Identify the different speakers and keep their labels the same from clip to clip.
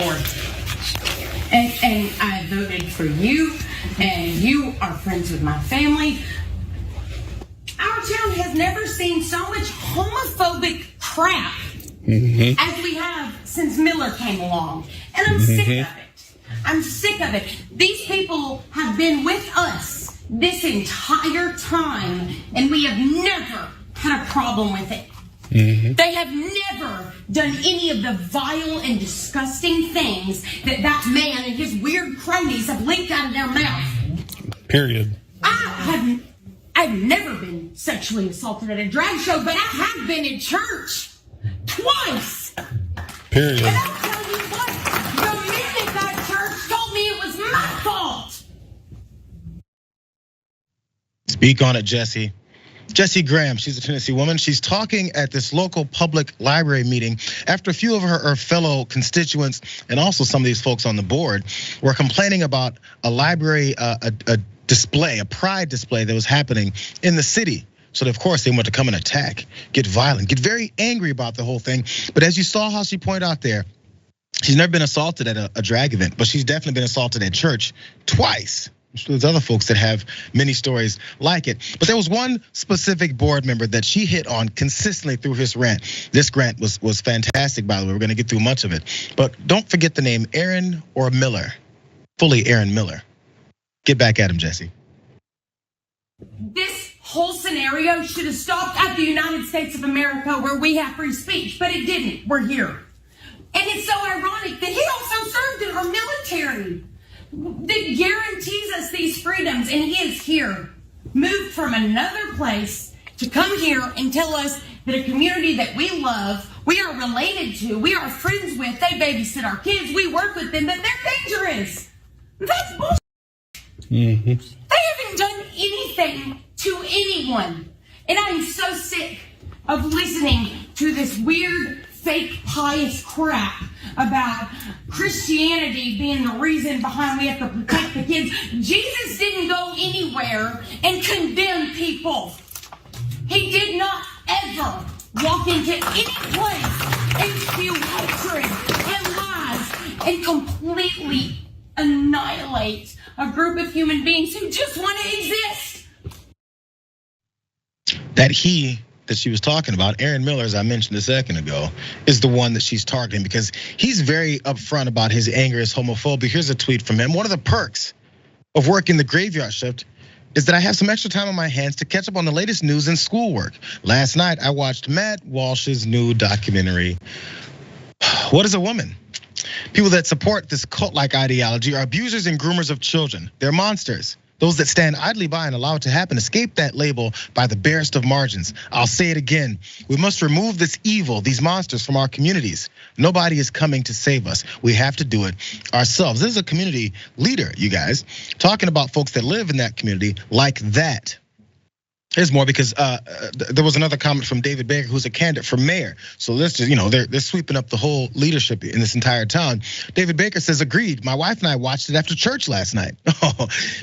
Speaker 1: for. And I voted for you, and you are friends with my family. Our town has never seen so much homophobic crap as we have since Miller came along. And I'm sick of it. I'm sick of it. These people have been with us this entire time, and we have never had a problem with it. They have never done any of the vile and disgusting things that man and his weird cronies have leaked out of their mouth.
Speaker 2: Period.
Speaker 1: I've never been sexually assaulted at a drag show, but I have been in church twice.
Speaker 2: Period.
Speaker 1: And I'll tell you what, the men at that church told me it was my fault.
Speaker 3: Speak on it, Jesse. Jessie Graham, she's a Tennessee woman. She's talking at this local public library meeting after a few of her fellow constituents and also some of these folks on the board were complaining about a library, a display, a pride display that was happening in the city. So of course they want to come and attack, get violent, get very angry about the whole thing. But as you saw how she pointed out there, she's never been assaulted at a drag event, but she's definitely been assaulted at church twice. There's other folks that have many stories like it. But there was one specific board member that she hit on consistently through his rant. This rant was fantastic, by the way. We're gonna get through much of it. But don't forget the name Aaron or Miller, fully Aaron Miller. Get back at him, Jesse.
Speaker 1: This whole scenario should have stopped at the United States of America where we have free speech, but it didn't. We're here. And it's so ironic that he also served in our military that guarantees us these freedoms, and he is here, moved from another place to come here and tell us that a community that we love, we are related to, we are friends with, they babysit our kids, we work with them, that they're dangerous. That's bullshit. They haven't done anything to anyone. And I'm so sick of listening to this weird, fake, pious crap about Christianity being the reason behind we have to protect the kids. Jesus didn't go anywhere and condemn people. He did not ever walk into any place and spew hatred and lies and completely annihilate a group of human beings who just want to exist.
Speaker 3: That she was talking about, Aaron Miller, as I mentioned a second ago, is the one that she's targeting because he's very upfront about his anger, his homophobia. Here's a tweet from him. One of the perks of working the graveyard shift is that I have some extra time on my hands to catch up on the latest news and schoolwork. Last night, I watched Matt Walsh's new documentary, What is a Woman? People that support this cult-like ideology are abusers and groomers of children. They're monsters. Those that stand idly by and allow it to happen escape that label by the barest of margins. I'll say it again. We must remove this evil, these monsters from our communities. Nobody is coming to save us. We have to do it ourselves. This is a community leader, you guys, talking about folks that live in that community like that. There's more because there was another comment from David Baker, who's a candidate for mayor. So let's just, they're sweeping up the whole leadership in this entire town. David Baker says, agreed. My wife and I watched it after church last night.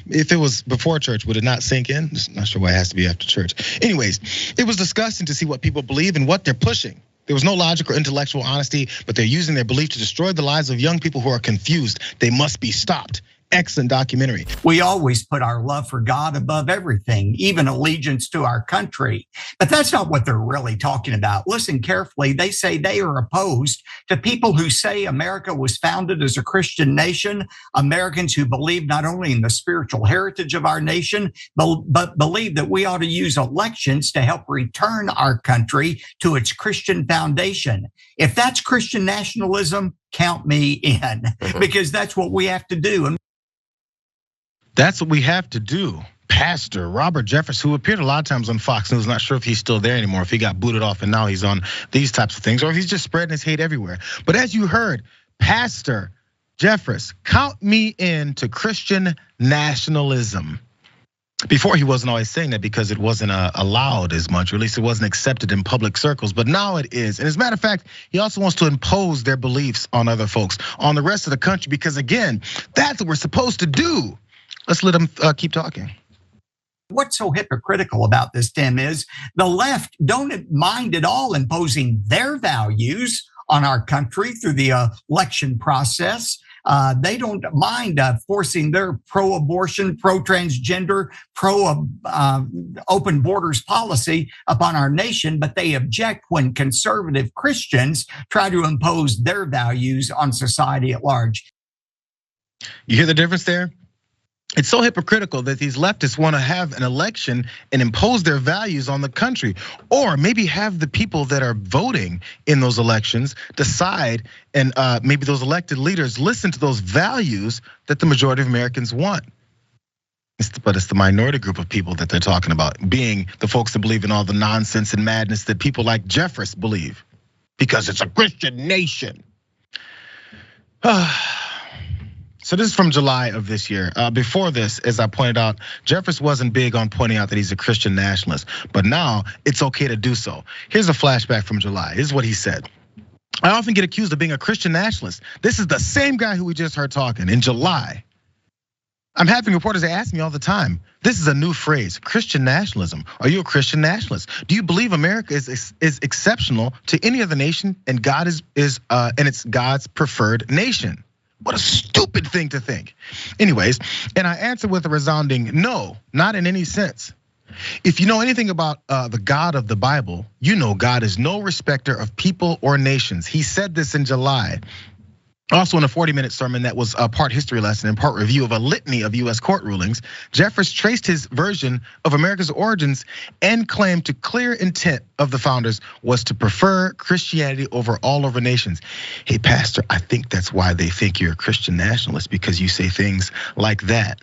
Speaker 3: If it was before church, would it not sink in? Just not sure why it has to be after church. Anyways, it was disgusting to see what people believe and what they're pushing. There was no logic or intellectual honesty, but they're using their belief to destroy the lives of young people who are confused. They must be stopped. Excellent documentary.
Speaker 4: We always put our love for God above everything, even allegiance to our country. But that's not what they're really talking about. Listen carefully. They say they are opposed to people who say America was founded as a Christian nation, Americans who believe not only in the spiritual heritage of our nation, but believe that we ought to use elections to help return our country to its Christian foundation. If that's Christian nationalism, count me in, because that's what we have to do. And
Speaker 3: that's what we have to do. Pastor Robert Jeffress, who appeared a lot of times on Fox News, not sure if he's still there anymore, if he got booted off and now he's on these types of things, or if he's just spreading his hate everywhere. But as you heard, Pastor Jeffress, count me in to Christian nationalism. Before he wasn't always saying that because it wasn't allowed as much, or at least it wasn't accepted in public circles, but now it is. And as a matter of fact, he also wants to impose their beliefs on other folks, on the rest of the country, because again, that's what we're supposed to do. Let's let him keep talking.
Speaker 4: What's so hypocritical about this, Tim, is the left don't mind at all imposing their values on our country through the election process. They don't mind forcing their pro-abortion, pro-transgender, pro-open borders policy upon our nation, but they object when conservative Christians try to impose their values on society at large.
Speaker 3: You hear the difference there? It's so hypocritical that these leftists want to have an election and impose their values on the country, or maybe have the people that are voting in those elections decide, and maybe those elected leaders listen to those values that the majority of Americans want. But it's the minority group of people that they're talking about, being the folks that believe in all the nonsense and madness that people like Jeffress believe, because it's a Christian nation. So this is from July of this year. Before this, as I pointed out, Jeffress wasn't big on pointing out that he's a Christian nationalist, but now it's okay to do so. Here's a flashback from July. This is what he said. I often get accused of being a Christian nationalist. This is the same guy who we just heard talking in July. I'm having reporters ask me all the time, this is a new phrase, Christian nationalism. Are you a Christian nationalist? Do you believe America is exceptional to any other nation and God and it's God's preferred nation? What a stupid thing to think. Anyways, and I answer with a resounding no, not in any sense. If you know anything about the God of the Bible, you know God is no respecter of people or nations. He said this in July. Also in a 40-minute sermon that was a part history lesson and part review of a litany of US court rulings, Jeffress traced his version of America's origins and claimed the clear intent of the founders was to prefer Christianity over all other nations. Hey, Pastor, I think that's why they think you're a Christian nationalist, because you say things like that.